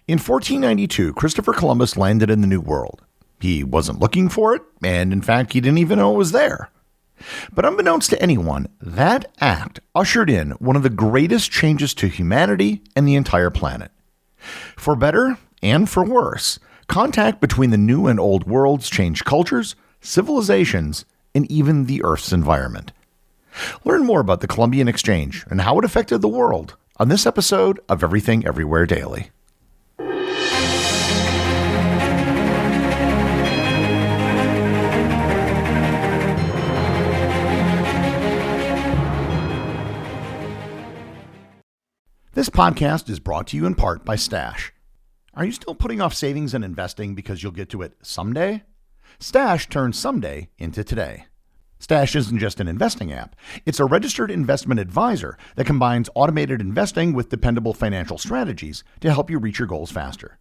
In 1492, Christopher Columbus landed in the New World. He wasn't looking for it, and in fact, he didn't even know it was there. But unbeknownst to anyone, that act ushered in one of the greatest changes to humanity and the entire planet. For better and for worse, contact between the new and old worlds changed cultures, civilizations, and even the Earth's environment. Learn more about the Columbian Exchange and how it affected the world on this episode of Everything Everywhere Daily. This podcast is brought to you in part by Stash. Are you still putting off savings and investing because you'll get to it someday? Stash turns someday into today. Stash isn't just an investing app. It's a registered investment advisor that combines automated investing with dependable financial strategies to help you reach your goals faster.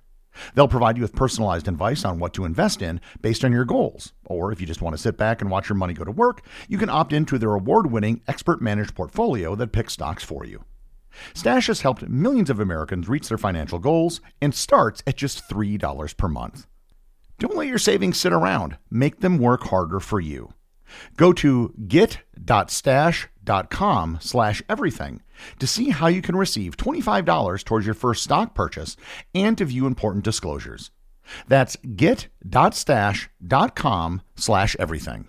They'll provide you with personalized advice on what to invest in based on your goals. Or if you just want to sit back and watch your money go to work, you can opt into their award-winning expert-managed portfolio that picks stocks for you. Stash has helped millions of Americans reach their financial goals and starts at just $3 per month. Don't let your savings sit around. Make them work harder for you. Go to get.stash.com/everything to see how you can receive $25 towards your first stock purchase and to view important disclosures. That's get.stash.com/everything.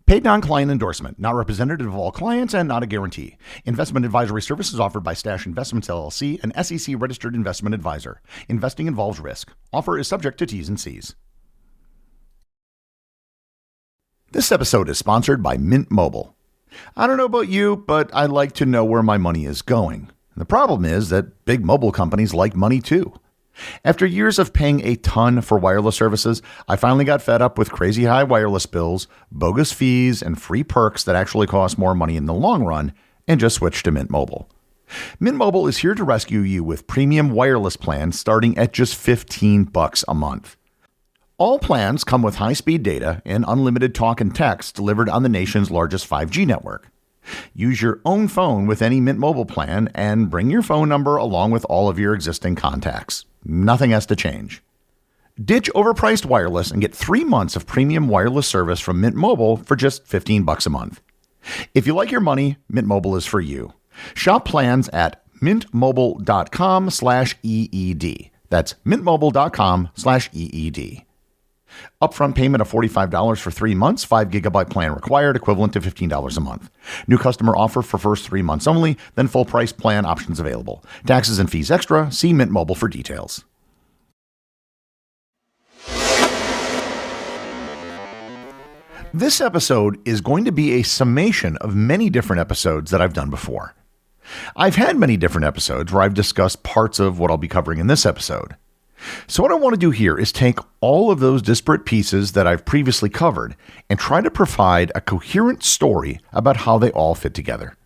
Paid non-client endorsement, not representative of all clients and not a guarantee. Investment advisory services offered by Stash Investments LLC, an SEC-registered investment advisor. Investing involves risk. Offer is subject to T's and C's. This episode is sponsored by Mint Mobile. I don't know about you, but I like to know where my money is going. The problem is that big mobile companies like money too. After years of paying a ton for wireless services, I finally got fed up with crazy high wireless bills, bogus fees, and free perks that actually cost more money in the long run, and just switched to Mint Mobile. Mint Mobile is here to rescue you with premium wireless plans starting at just $15 a month. All plans come with high-speed data and unlimited talk and text delivered on the nation's largest 5G network. Use your own phone with any Mint Mobile plan and bring your phone number along with all of your existing contacts. Nothing has to change. Ditch overpriced wireless and get 3 months of premium wireless service from Mint Mobile for just $15 a month. If you like your money, Mint Mobile is for you. Shop plans at mintmobile.com/EED. That's mintmobile.com/EED. Upfront payment of $45 for 3 months, 5 gigabyte plan required, equivalent to $15 a month. New customer offer for first 3 months only, then full price plan options available. Taxes and fees extra. See Mint Mobile for details. This episode is going to be a summation of many different episodes that I've done before. I've had many different episodes where I've discussed parts of what I'll be covering in this episode. So what I want to do here is take all of those disparate pieces that I've previously covered and try to provide a coherent story about how they all fit together.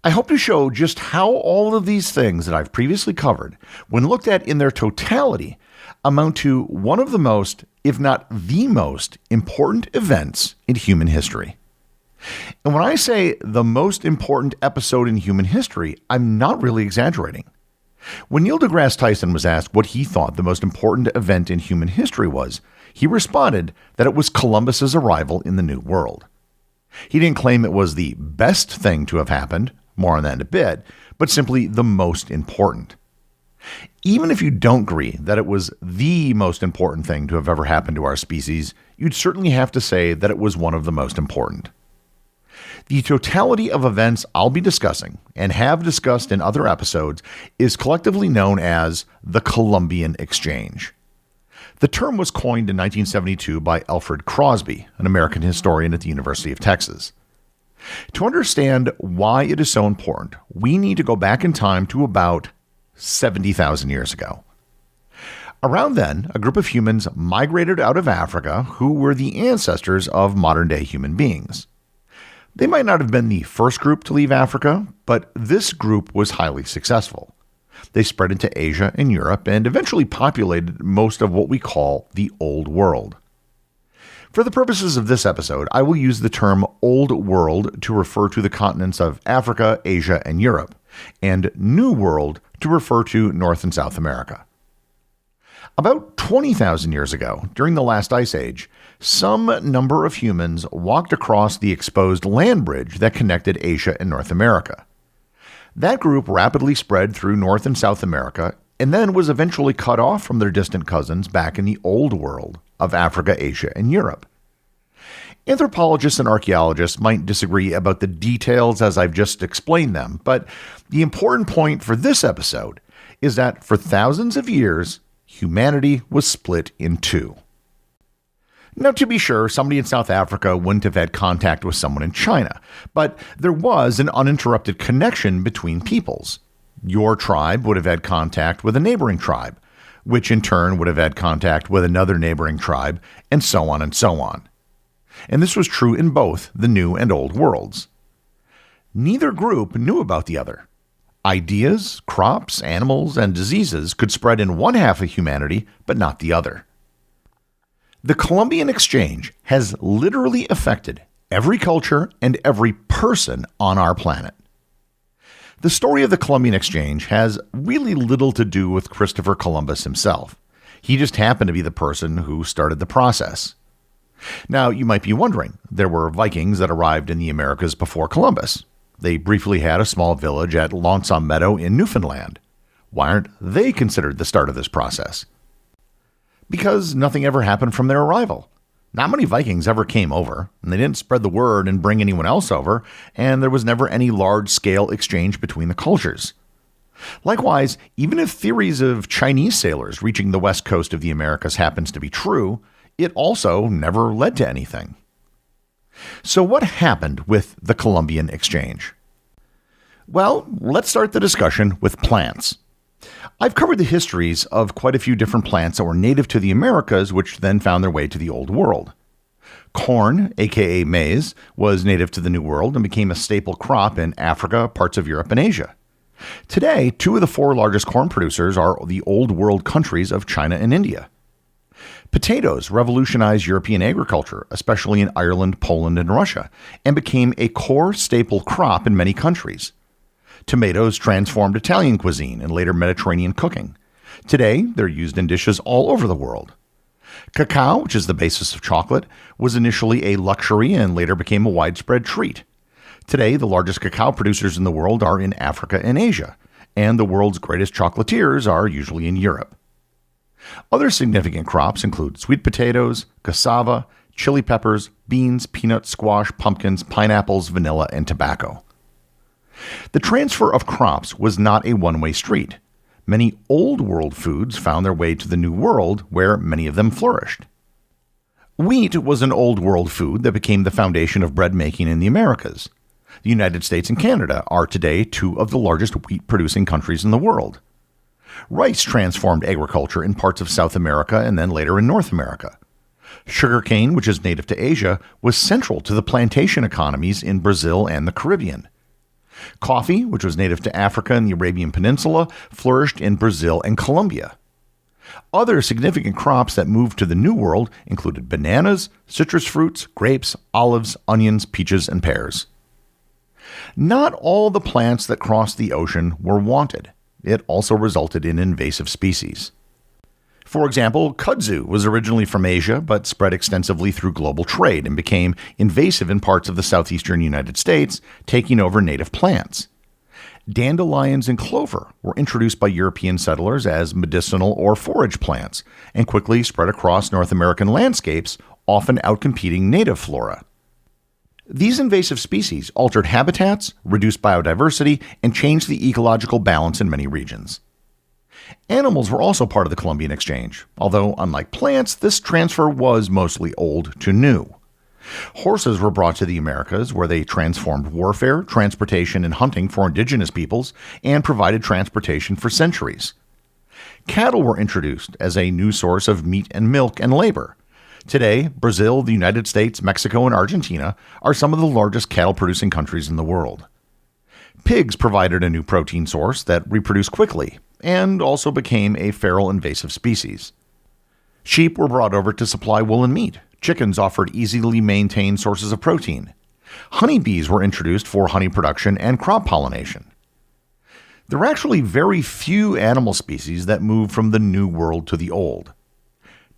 I hope to show just how all of these things that I've previously covered, when looked at in their totality, amount to one of the most, if not the most, important events in human history. And when I say the most important episode in human history, I'm not really exaggerating. When Neil deGrasse Tyson was asked what he thought the most important event in human history was, he responded that it was Columbus's arrival in the New World. He didn't claim it was the best thing to have happened, more on that in a bit, but simply the most important. Even if you don't agree that it was the most important thing to have ever happened to our species, you'd certainly have to say that it was one of the most important. The totality of events I'll be discussing, and have discussed in other episodes, is collectively known as the Columbian Exchange. The term was coined in 1972 by Alfred Crosby, an American historian at the University of Texas. To understand why it is so important, we need to go back in time to about 70,000 years ago. Around then, a group of humans migrated out of Africa who were the ancestors of modern-day human beings. They might not have been the first group to leave Africa, but this group was highly successful. They spread into Asia and Europe and eventually populated most of what we call the Old World. For the purposes of this episode, I will use the term Old World to refer to the continents of Africa, Asia, and Europe, and New World to refer to North and South America. About 20,000 years ago, during the last ice age, some number of humans walked across the exposed land bridge that connected Asia and North America. That group rapidly spread through North and South America and then was eventually cut off from their distant cousins back in the Old World of Africa, Asia, and Europe. Anthropologists and archaeologists might disagree about the details as I've just explained them, but the important point for this episode is that for thousands of years, humanity was split in two. Now, to be sure, somebody in South Africa wouldn't have had contact with someone in China, but there was an uninterrupted connection between peoples. Your tribe would have had contact with a neighboring tribe, which in turn would have had contact with another neighboring tribe, and so on and so on. And this was true in both the New and Old worlds. Neither group knew about the other. Ideas, crops, animals, and diseases could spread in one half of humanity, but not the other. The Columbian exchange has literally affected every culture and every person on our planet. The story of the Columbian exchange has really little to do with Christopher Columbus himself. He just happened to be the person who started the process. Now, you might be wondering, there were Vikings that arrived in the Americas before Columbus. They briefly had a small village at Lonesome Meadow in Newfoundland. Why aren't they considered the start of this process? Because nothing ever happened from their arrival. Not many Vikings ever came over, and they didn't spread the word and bring anyone else over, and there was never any large-scale exchange between the cultures. Likewise, even if theories of Chinese sailors reaching the west coast of the Americas happens to be true, it also never led to anything. So what happened with the Columbian exchange? Well, let's start the discussion with plants. I've covered the histories of quite a few different plants that were native to the Americas, which then found their way to the Old World. Corn, aka maize, was native to the New World and became a staple crop in Africa, parts of Europe, and Asia. Today, 2 of the 4 largest corn producers are the Old World countries of China and India. Potatoes revolutionized European agriculture, especially in Ireland, Poland, and Russia, and became a core staple crop in many countries. Tomatoes transformed Italian cuisine and later Mediterranean cooking. Today, they're used in dishes all over the world. Cacao, which is the basis of chocolate, was initially a luxury and later became a widespread treat. Today, the largest cacao producers in the world are in Africa and Asia, and the world's greatest chocolatiers are usually in Europe. Other significant crops include sweet potatoes, cassava, chili peppers, beans, peanuts, squash, pumpkins, pineapples, vanilla, and tobacco. The transfer of crops was not a one-way street. Many Old World foods found their way to the New World, where many of them flourished. Wheat was an Old World food that became the foundation of bread making in the Americas. The United States and Canada are today 2 of the largest wheat-producing countries in the world. Rice transformed agriculture in parts of South America and then later in North America. Sugarcane, which is native to Asia, was central to the plantation economies in Brazil and the Caribbean. Coffee, which was native to Africa and the Arabian Peninsula, flourished in Brazil and Colombia. Other significant crops that moved to the New World included bananas, citrus fruits, grapes, olives, onions, peaches, and pears. Not all the plants that crossed the ocean were wanted. It also resulted in invasive species. For example, kudzu was originally from Asia but spread extensively through global trade and became invasive in parts of the southeastern United States, taking over native plants. Dandelions and clover were introduced by European settlers as medicinal or forage plants and quickly spread across North American landscapes, often outcompeting native flora. These invasive species altered habitats, reduced biodiversity, and changed the ecological balance in many regions. Animals were also part of the Columbian exchange, although unlike plants, this transfer was mostly old to new. Horses were brought to the Americas, where they transformed warfare, transportation, and hunting for indigenous peoples, and provided transportation for centuries. Cattle were introduced as a new source of meat and milk and labor. Today, Brazil, the United States, Mexico, and Argentina are some of the largest cattle-producing countries in the world. Pigs provided a new protein source that reproduced quickly and also became a feral invasive species. Sheep were brought over to supply wool and meat. Chickens offered easily maintained sources of protein. Honeybees were introduced for honey production and crop pollination. There are actually very few animal species that moved from the New World to the Old.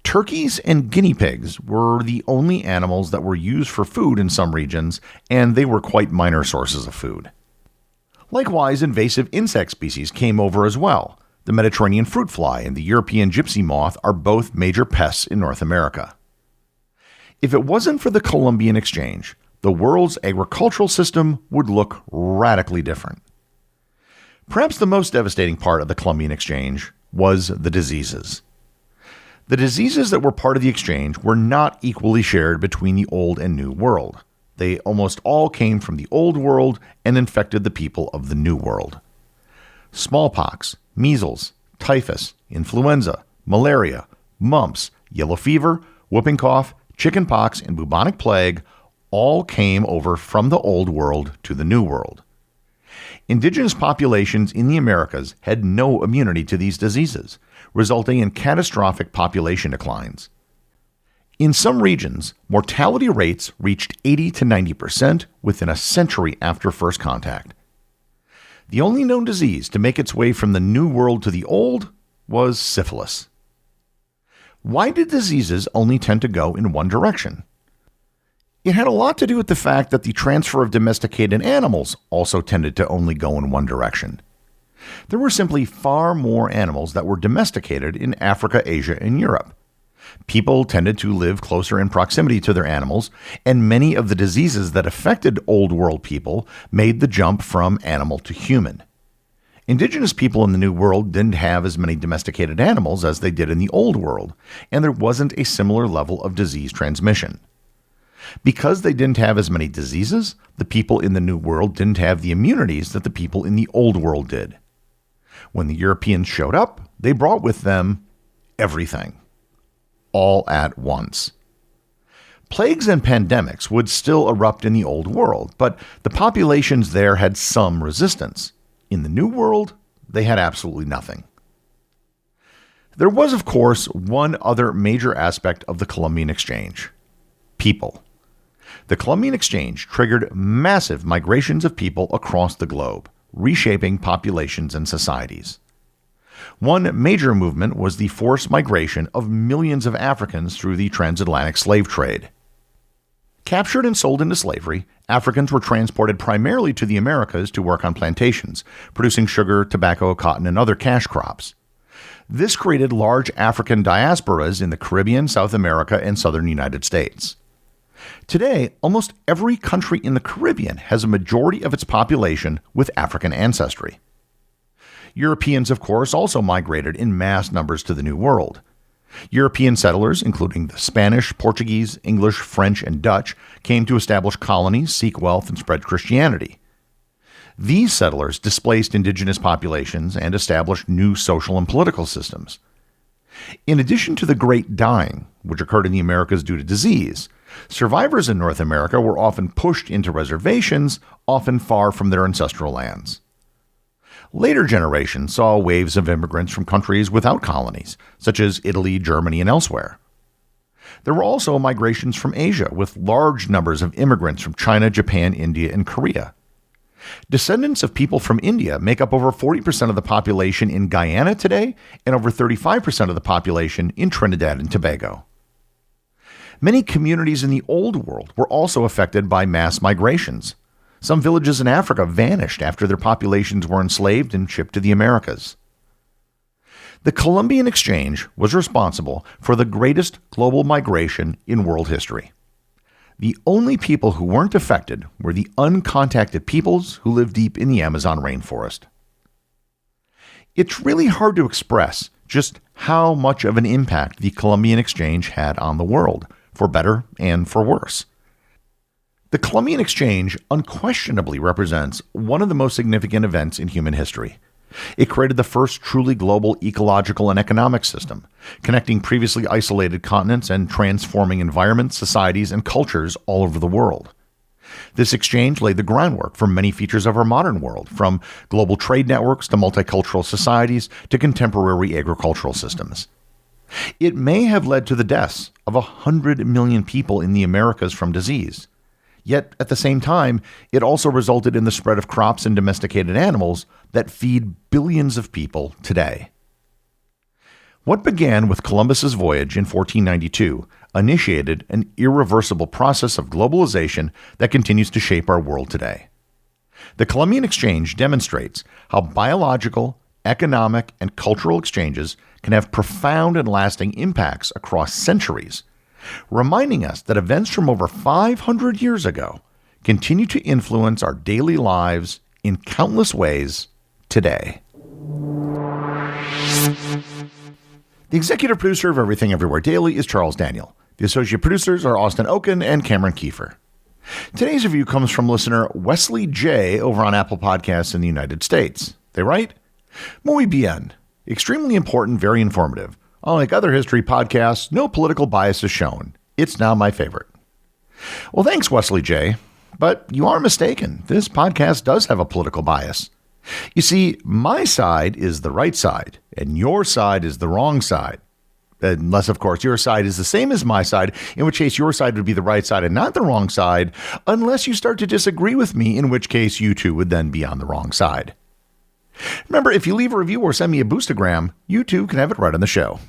Turkeys and guinea pigs were the only animals that were used for food in some regions, and they were quite minor sources of food. Likewise, invasive insect species came over as well. The Mediterranean fruit fly and the European gypsy moth are both major pests in North America. If it wasn't for the Columbian exchange, the world's agricultural system would look radically different. Perhaps the most devastating part of the Columbian exchange was the diseases. The diseases that were part of the exchange were not equally shared between the Old and New World. They almost all came from the Old World and infected the people of the New World. Smallpox, measles, typhus, influenza, malaria, mumps, yellow fever, whooping cough, chickenpox, and bubonic plague all came over from the Old World to the New World. Indigenous populations in the Americas had no immunity to these diseases, resulting in catastrophic population declines. In some regions, mortality rates reached 80 to 90% within a century after first contact. The only known disease to make its way from the New World to the Old was syphilis. Why did diseases only tend to go in one direction? It had a lot to do with the fact that the transfer of domesticated animals also tended to only go in one direction. There were simply far more animals that were domesticated in Africa, Asia, and Europe. People tended to live closer in proximity to their animals, and many of the diseases that affected Old World people made the jump from animal to human. Indigenous people in the New World didn't have as many domesticated animals as they did in the Old World, and there wasn't a similar level of disease transmission. Because they didn't have as many diseases, the people in the New World didn't have the immunities that the people in the Old World did. When the Europeans showed up, they brought with them everything, all at once. Plagues and pandemics would still erupt in the Old World, but the populations there had some resistance. In the New World, they had absolutely nothing. There was, of course, one other major aspect of the Columbian exchange: people. The Columbian exchange triggered massive migrations of people across the globe, reshaping populations and societies. One major movement was the forced migration of millions of Africans through the transatlantic slave trade. Captured and sold into slavery, Africans were transported primarily to the Americas to work on plantations, producing sugar, tobacco, cotton, and other cash crops. This created large African diasporas in the Caribbean, South America, and southern United States. Today, almost every country in the Caribbean has a majority of its population with African ancestry. Europeans, of course, also migrated in mass numbers to the New World. European settlers, including the Spanish, Portuguese, English, French, and Dutch, came to establish colonies, seek wealth, and spread Christianity. These settlers displaced indigenous populations and established new social and political systems. In addition to the Great Dying, which occurred in the Americas due to disease, survivors in North America were often pushed into reservations, often far from their ancestral lands. Later generations saw waves of immigrants from countries without colonies, such as Italy, Germany, and elsewhere. There were also migrations from Asia, with large numbers of immigrants from China, Japan, India, and Korea. Descendants of people from India make up over 40% of the population in Guyana today and over 35% of the population in Trinidad and Tobago. Many communities in the Old World were also affected by mass migrations. Some villages in Africa vanished after their populations were enslaved and shipped to the Americas. The Columbian exchange was responsible for the greatest global migration in world history. The only people who weren't affected were the uncontacted peoples who live deep in the Amazon rainforest. It's really hard to express just how much of an impact the Columbian exchange had on the world, for better and for worse. The Columbian exchange unquestionably represents one of the most significant events in human history. It created the first truly global ecological and economic system, connecting previously isolated continents and transforming environments, societies, and cultures all over the world. This exchange laid the groundwork for many features of our modern world, from global trade networks to multicultural societies to contemporary agricultural systems. It may have led to the deaths of 100 million people in the Americas from disease. Yet, at the same time, it also resulted in the spread of crops and domesticated animals that feed billions of people today. What began with Columbus's voyage in 1492 initiated an irreversible process of globalization that continues to shape our world today. The Columbian Exchange demonstrates how biological, economic, and cultural exchanges can have profound and lasting impacts across centuries, reminding us that events from over 500 years ago continue to influence our daily lives in countless ways today. The executive producer of Everything Everywhere Daily is Charles Daniel. The associate producers are Austin Oetken and Cameron Kieffer. Today's review comes from listener Wesley J. over on Apple Podcasts in the United States. They write, Muy bien. Extremely important, very informative. Unlike other history podcasts, no political bias is shown. It's now my favorite. Well, thanks, Wesley J. But you are mistaken. This podcast does have a political bias. You see, my side is the right side, and your side is the wrong side. Unless, of course, your side is the same as my side, in which case your side would be the right side and not the wrong side, unless you start to disagree with me, in which case you too would then be on the wrong side. Remember, if you leave a review or send me a boostagram, you too can have it right on the show.